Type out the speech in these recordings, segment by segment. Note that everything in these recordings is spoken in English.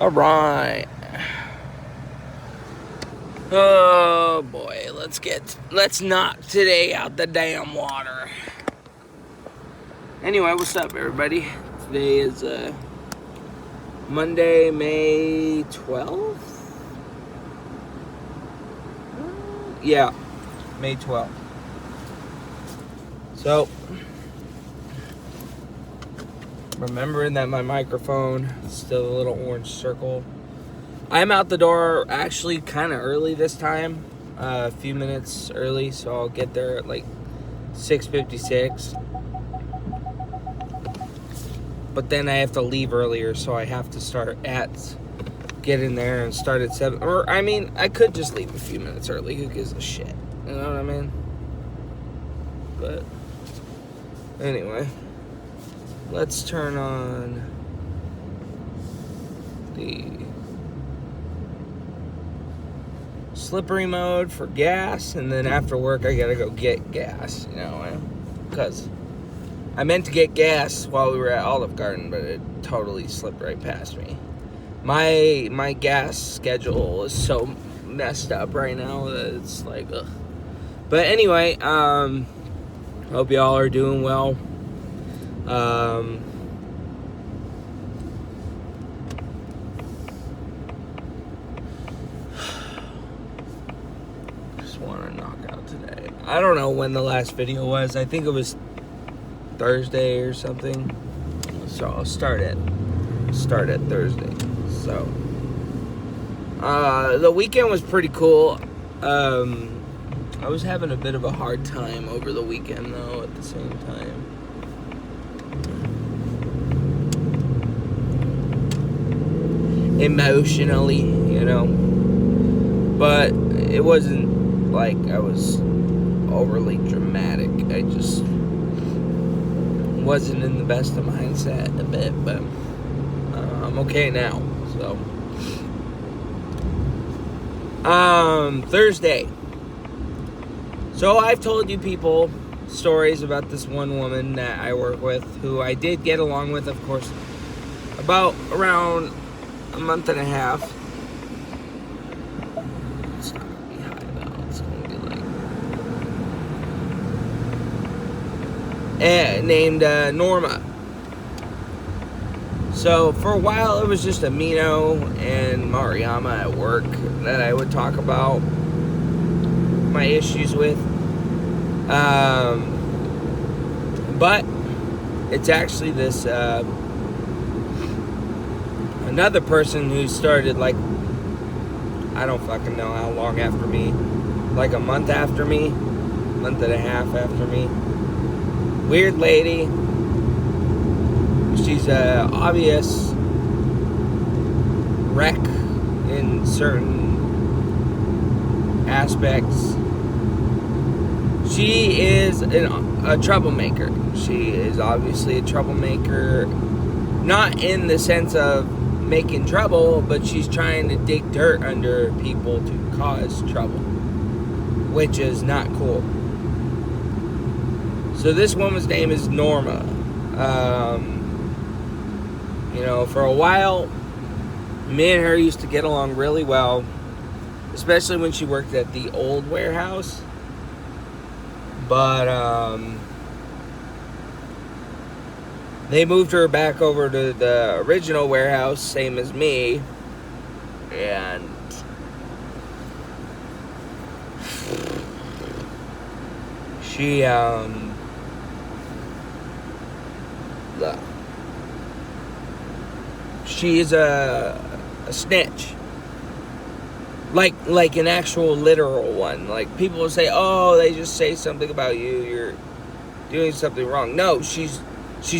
Alright. Oh boy, let's knock today out the damn water. Anyway, what's up everybody? Today is Monday, May 12th? Yeah, May 12th. So, remembering that my microphone is still a little orange circle. I'm out the door actually kind of early this time, a few minutes early, so I'll get there at like 6:56. But then I have to leave earlier, so I have to get in there and start at 7. Or, I mean, I could just leave a few minutes early. Who gives a shit? You know what I mean? But, anyway. Let's turn on the slippery mode for gas, and then after work I gotta go get gas, because I meant to get gas while we were at Olive Garden, but it totally slipped right past me. My gas schedule is so messed up right now that it's like, ugh. But anyway, hope y'all are doing well. Just want to knock out today. I don't know when the last video was. I think it was Thursday or something. So I'll start at Thursday. So the weekend was pretty cool. I was having a bit of a hard time over the weekend though at the same time. Emotionally, but it wasn't like I was overly dramatic. I just wasn't in the best of mindset a bit, but I'm okay now. So Thursday. So I've told you people stories about this one woman that I work with, who I did get along with, of course, about around a month and a half. It's not gonna be high though. It's gonna be like named Norma. So for a while it was just Amino and Mariama at work that I would talk about my issues with. But it's actually this another person who started like, I don't fucking know how long after me, like a month after me, month and a half after me. Weird lady. She's a obvious wreck in certain aspects. She is a troublemaker. She is obviously a troublemaker, not in the sense of making trouble, but she's trying to dig dirt under people to cause trouble, which is not cool. So this woman's name is Norma. For a while, me and her used to get along really well, especially when she worked at the old warehouse. But they moved her back over to the original warehouse, same as me, and she's a snitch. Like an actual literal one. Like, people will say, oh, they just say something about you, you're doing something wrong. No, she's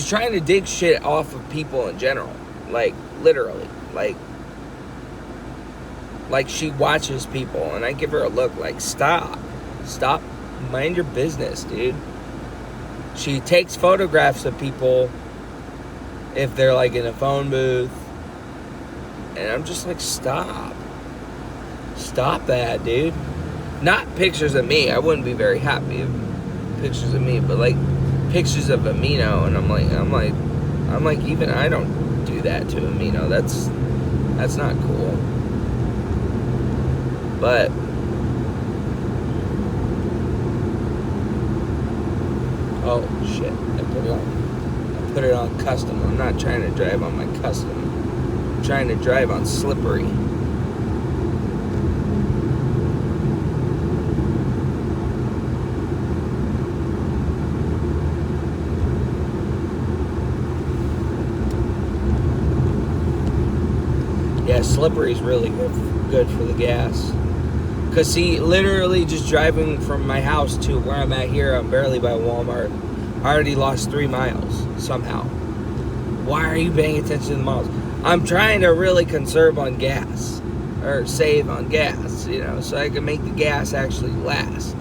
trying to dig shit off of people in general. Like, literally. Like she watches people, and I give her a look like, stop, mind your business, dude. She takes photographs of people if they're like in a phone booth, and I'm just like, stop that, dude. Not pictures of me. I wouldn't be very happy if pictures of me, but like pictures of Amino, and I'm like, even I don't do that to Amino. That's not cool. But oh shit! I put it on custom. I'm not trying to drive on my custom. I'm trying to drive on slippery. Yeah, slippery is really good for the gas. Because, see, literally just driving from my house to where I'm at here, I'm barely by Walmart. I already lost 3 miles somehow. Why are you paying attention to the miles? I'm trying to really conserve on gas. Or save on gas, you know, so I can make the gas actually last.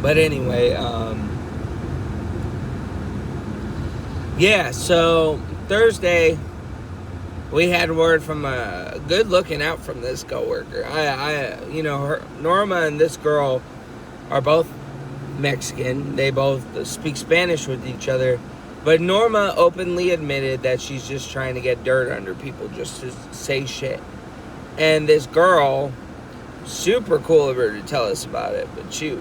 But anyway, yeah, so Thursday, we had word from a good looking out from this coworker. You know, Norma and this girl are both Mexican. They both speak Spanish with each other. But Norma openly admitted that she's just trying to get dirt under people just to say shit. And this girl, super cool of her to tell us about it, but she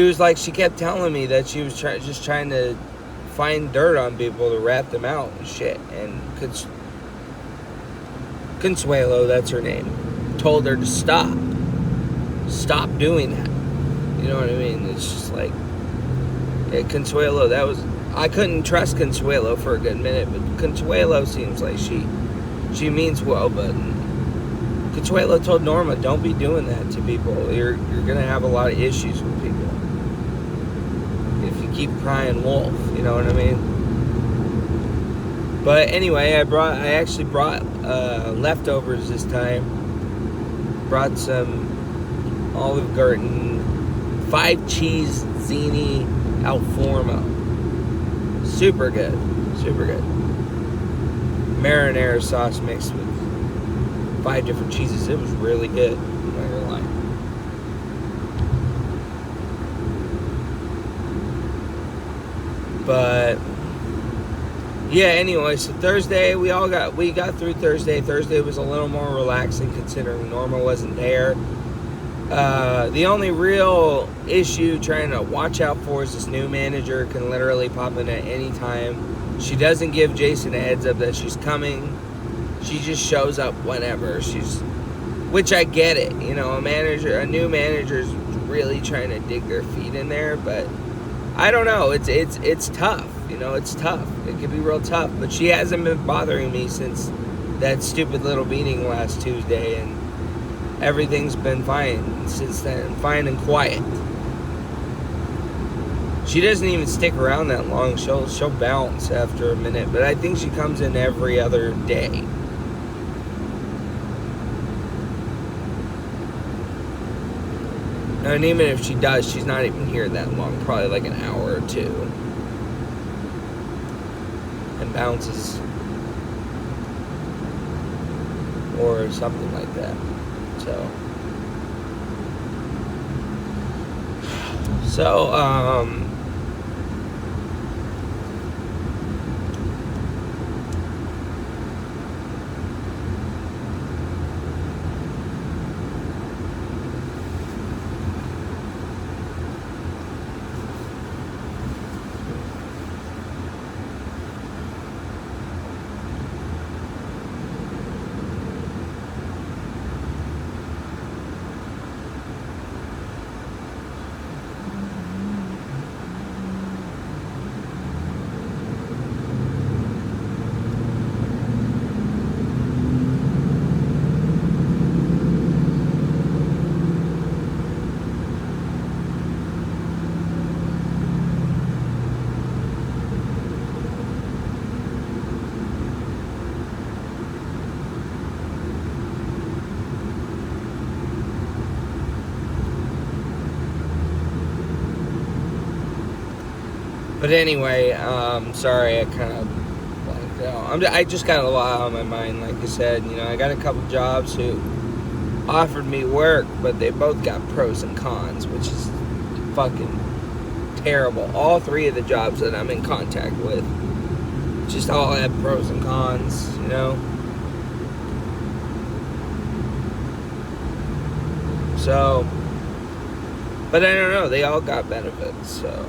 was like, she kept telling me that she was just trying to find dirt on people to rat them out and shit. And Consuelo, that's her name, told her to stop doing that. You know what I mean? It's just like, Consuelo, I couldn't trust Consuelo for a good minute, but Consuelo seems like she means well, but Consuelo told Norma, don't be doing that to people. You're gonna have a lot of issues with people if you keep crying wolf, you know what I mean? But anyway, I actually brought leftovers this time. Brought some Olive Garden 5 cheese zini al forno. Super good. Marinara sauce mixed with 5 different cheeses. It was really good. I'm not gonna lie. But yeah, anyway, so Thursday we got through Thursday. Thursday was a little more relaxing considering Norma wasn't there. The only real issue trying to watch out for is this new manager can literally pop in at any time. She doesn't give Jason a heads up that she's coming. She just shows up whenever. Which I get it, you know, a new manager's really trying to dig their feet in there, but I don't know. It's tough, you know. It's tough. It can be real tough. But she hasn't been bothering me since that stupid little meeting last Tuesday, and everything's been fine since then. Fine and quiet. She doesn't even stick around that long. She'll bounce after a minute, but I think she comes in every other day. And even if she does, she's not even here that long. Probably like an hour or 2. And bounces. Or something like that. So, but anyway, sorry, I kind of blanked out. I just got a lot on my mind, like I said. You know, I got a couple jobs who offered me work, but they both got pros and cons, which is fucking terrible. All three of the jobs that I'm in contact with just all have pros and cons, you know? So, but I don't know, they all got benefits, so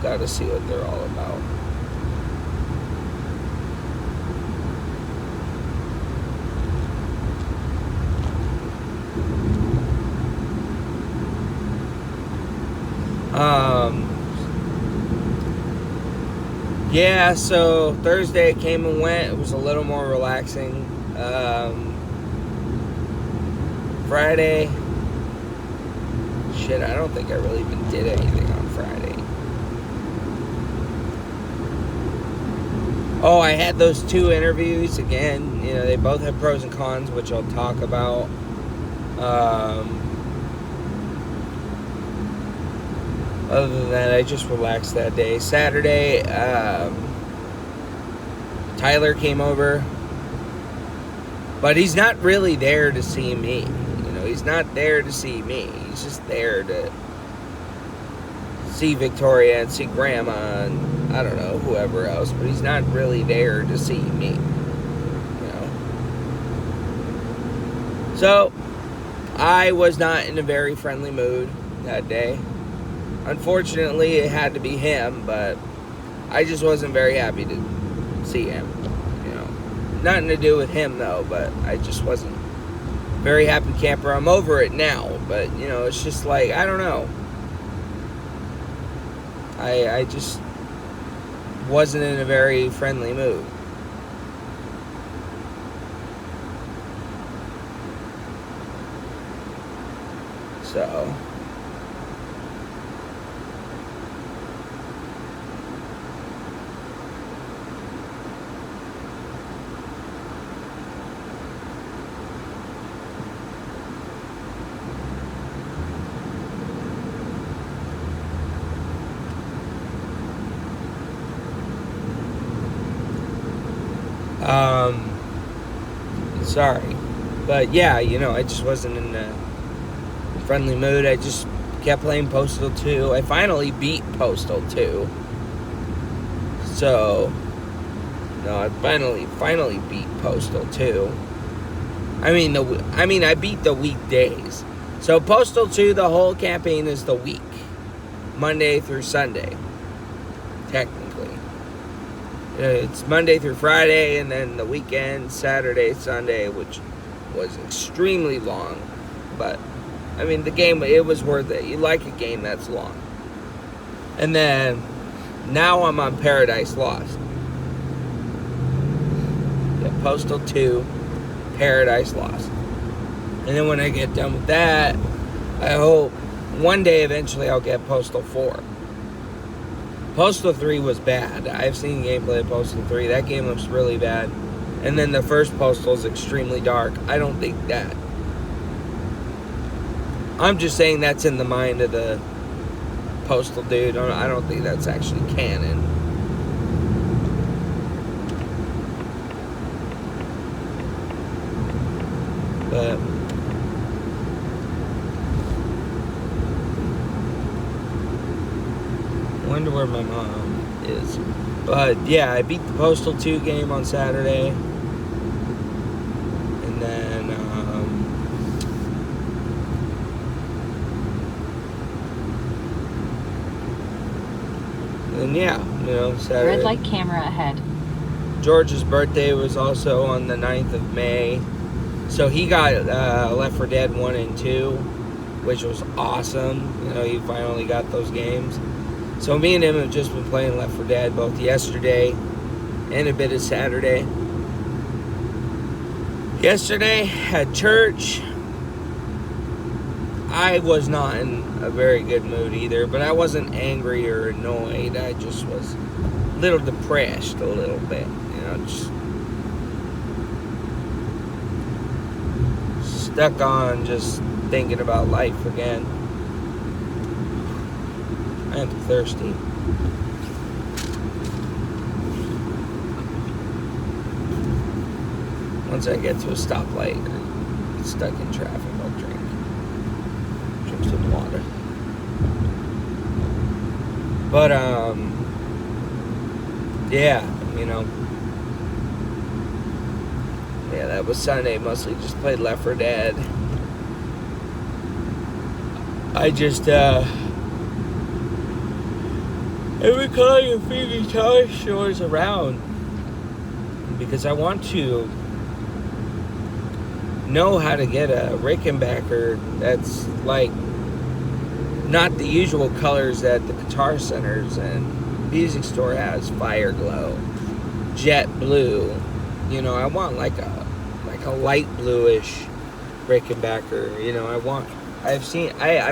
gotta see what they're all about. Yeah, so Thursday it came and went. It was a little more relaxing. Friday, shit, I don't think I really even did anything on Friday. Oh, I had those 2 interviews again. You know, they both have pros and cons, which I'll talk about. Other than that, I just relaxed that day. Saturday, Tyler came over, but he's not really there to see me. You know, he's not there to see me. He's just there to see Victoria and see Grandma and, I don't know, whoever else, but he's not really there to see me. You know? So, I was not in a very friendly mood that day. Unfortunately, it had to be him, but I just wasn't very happy to see him, you know. Nothing to do with him, though, but I just wasn't very happy camper. I'm over it now, but, you know, it's just like, I don't know. I just wasn't in a very friendly mood. So... sorry. But yeah, you know, I just wasn't in a friendly mood. I just kept playing Postal 2. I finally beat Postal 2. So, no, I finally beat Postal 2. I beat the weekdays. So Postal 2, the whole campaign is the week. Monday through Sunday. Technically. It's Monday through Friday, and then the weekend, Saturday, Sunday, which was extremely long. But, I mean, the game, it was worth it. You like a game that's long. And then, now I'm on Paradise Lost. Yeah, Postal 2, Paradise Lost. And then when I get done with that, I hope one day eventually I'll get Postal 4. Postal 3 was bad. I've seen gameplay of Postal 3. That game looks really bad. And then the first Postal is extremely dark. I don't think that. I'm just saying that's in the mind of the Postal dude. I don't think that's actually canon. But... I wonder where my mom is. But yeah, I beat the Postal 2 game on Saturday. And then yeah, you know, Saturday. Red light camera ahead. George's birthday was also on the 9th of May. So he got Left 4 Dead 1 and 2, which was awesome. You know, he finally got those games. So me and him have just been playing Left 4 Dead both yesterday and a bit of Saturday. Yesterday at church, I was not in a very good mood either, but I wasn't angry or annoyed. I just was a little depressed a little bit, you know, just stuck on just thinking about life again. I am thirsty. Once I get to a stoplight, stuck in traffic, I'll drink some water. But yeah, yeah, that was Sunday. Mostly just played Left 4 Dead. I just I've been calling a few guitar stores around because I want to know how to get a Rickenbacker that's like not the usual colors that the Guitar Centers and music store has. Fire Glow, Jet Blue. I want like a light bluish Rickenbacker. I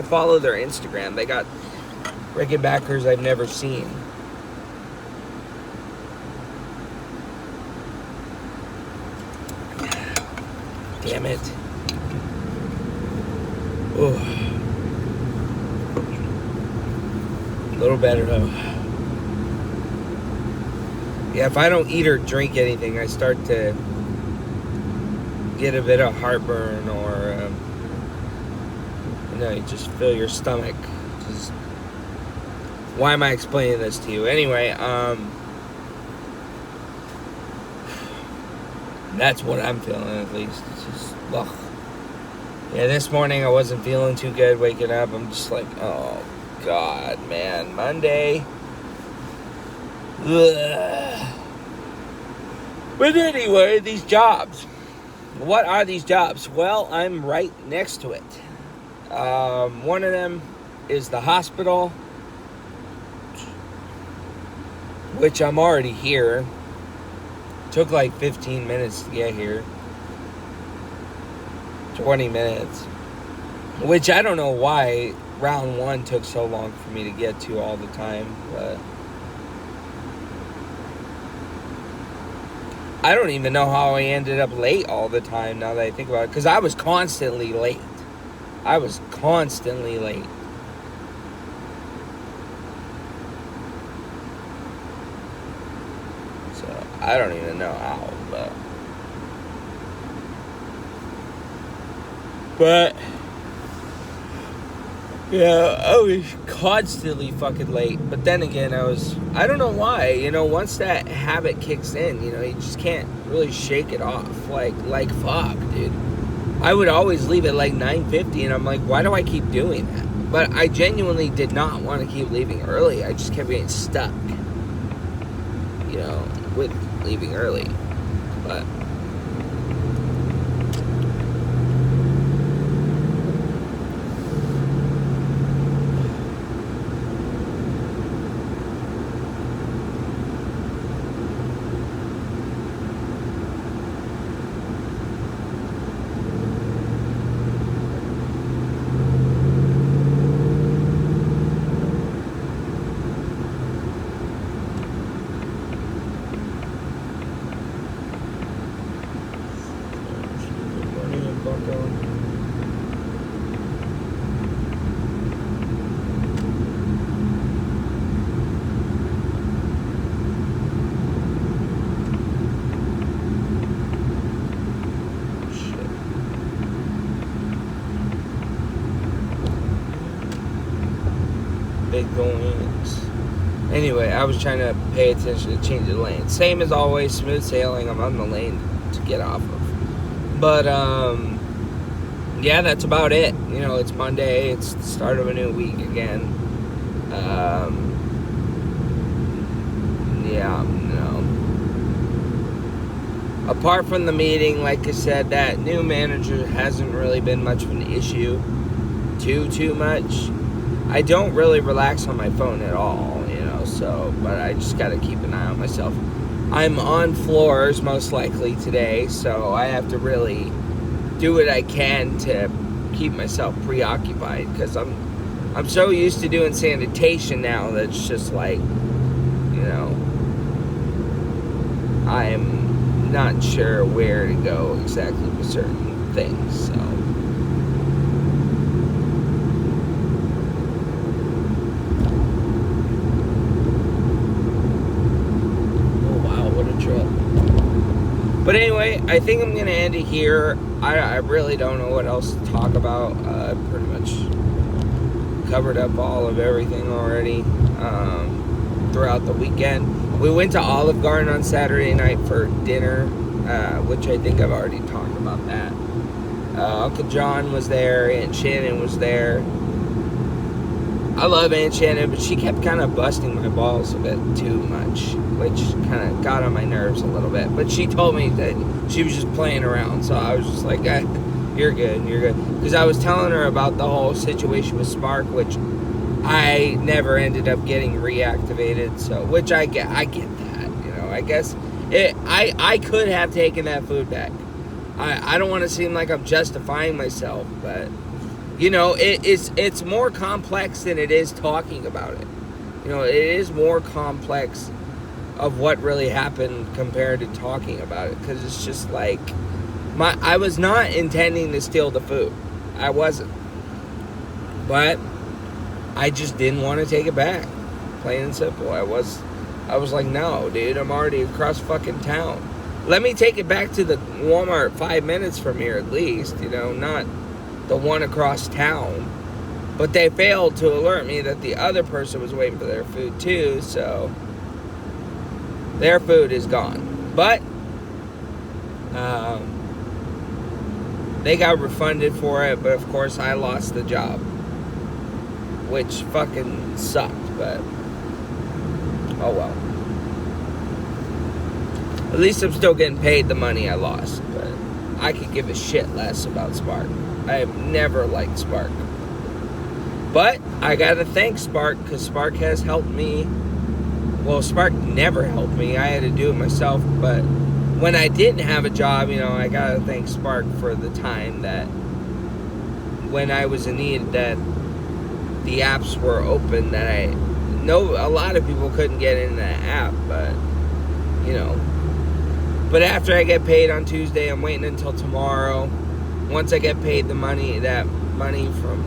follow their Instagram. They got Rickenbackers I've never seen. Damn it. Oh. A little better though. Yeah, if I don't eat or drink anything, I start to get a bit of heartburn, or you just feel your stomach. Why am I explaining this to you? Anyway, that's what I'm feeling, at least. It's just, ugh. Yeah, this morning I wasn't feeling too good waking up. I'm just like, oh God, man, Monday. Ugh. But anyway, these jobs. What are these jobs? Well, I'm right next to it. One of them is the hospital, which I'm already here. Took like 15 minutes to get here. 20 minutes. Which I don't know why round one took so long for me to get to all the time, but I don't even know how I ended up late all the time now that I think about it, because I was constantly late. So I don't even know how, but yeah, I was constantly fucking late. But then again, I don't know why, once that habit kicks in, you just can't really shake it off. Like fuck, dude. I would always leave at like 9:50, and I'm like, why do I keep doing that? But I genuinely did not want to keep leaving early. I just kept getting stuck, with leaving early. But big goings. Anyway, I was trying to pay attention to change the lane. Same as always, smooth sailing. I'm on the lane to get off of. But, yeah, that's about it. It's Monday. It's the start of a new week again. Yeah, no. Apart from the meeting, like I said, that new manager hasn't really been much of an issue. Too much. I don't really relax on my phone at all, but I just gotta keep an eye on myself. I'm on floors most likely today, so I have to really do what I can to keep myself preoccupied, because I'm so used to doing sanitation now that it's just like, I'm not sure where to go exactly with certain things, so. But anyway, I think I'm gonna end it here. I really don't know what else to talk about. Pretty much covered up all of everything already throughout the weekend. We went to Olive Garden on Saturday night for dinner, which I think I've already talked about that. Uncle John was there, Aunt Shannon was there. I love Aunt Shannon, but she kept kind of busting my balls a bit too much, which kind of got on my nerves a little bit. But she told me that she was just playing around, so I was just like, you're good, you're good. Because I was telling her about the whole situation with Spark, which I never ended up getting reactivated, so, which I get that, you know. I guess I could have taken that food back. I don't want to seem like I'm justifying myself, but you know, it's more complex than it is talking about it. You know, it is more complex of what really happened compared to talking about it, because it's just like I was not intending to steal the food. I wasn't, but I just didn't want to take it back. Plain and simple. I was like, no, dude, I'm already across fucking town. Let me take it back to the Walmart 5 minutes from here at least, you know, not the one across town. But they failed to alert me that the other person was waiting for their food too, so their food is gone. But they got refunded for it, but of course I lost the job, which fucking sucked, but oh well. At least I'm still getting paid the money I lost, but I could give a shit less about Spark. I have never liked Spark. But I gotta thank Spark, because Spark has helped me. Well, Spark never helped me. I had to do it myself, but when I didn't have a job, you know, I gotta thank Spark for the time that when I was in need, that the apps were open, that I know a lot of people couldn't get in that app, but you know. But after I get paid on Tuesday, I'm waiting until tomorrow. Once I get paid the money, that money from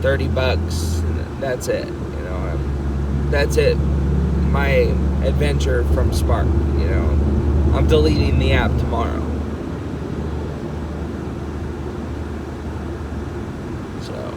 $30, that's it. You know, that's it. My adventure from Spark. You know, I'm deleting the app tomorrow. So.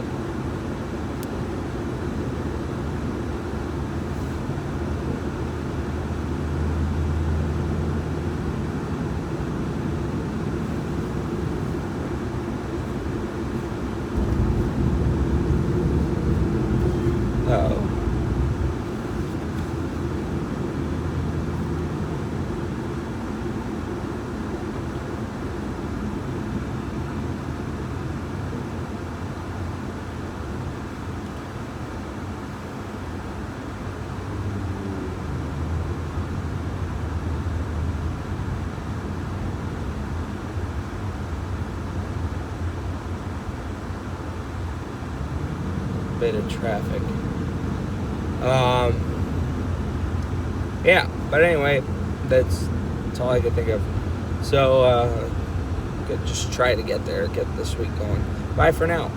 Bit of traffic. Yeah, but anyway, that's all I could think of. So, just try to get there, get this week going. Bye for now.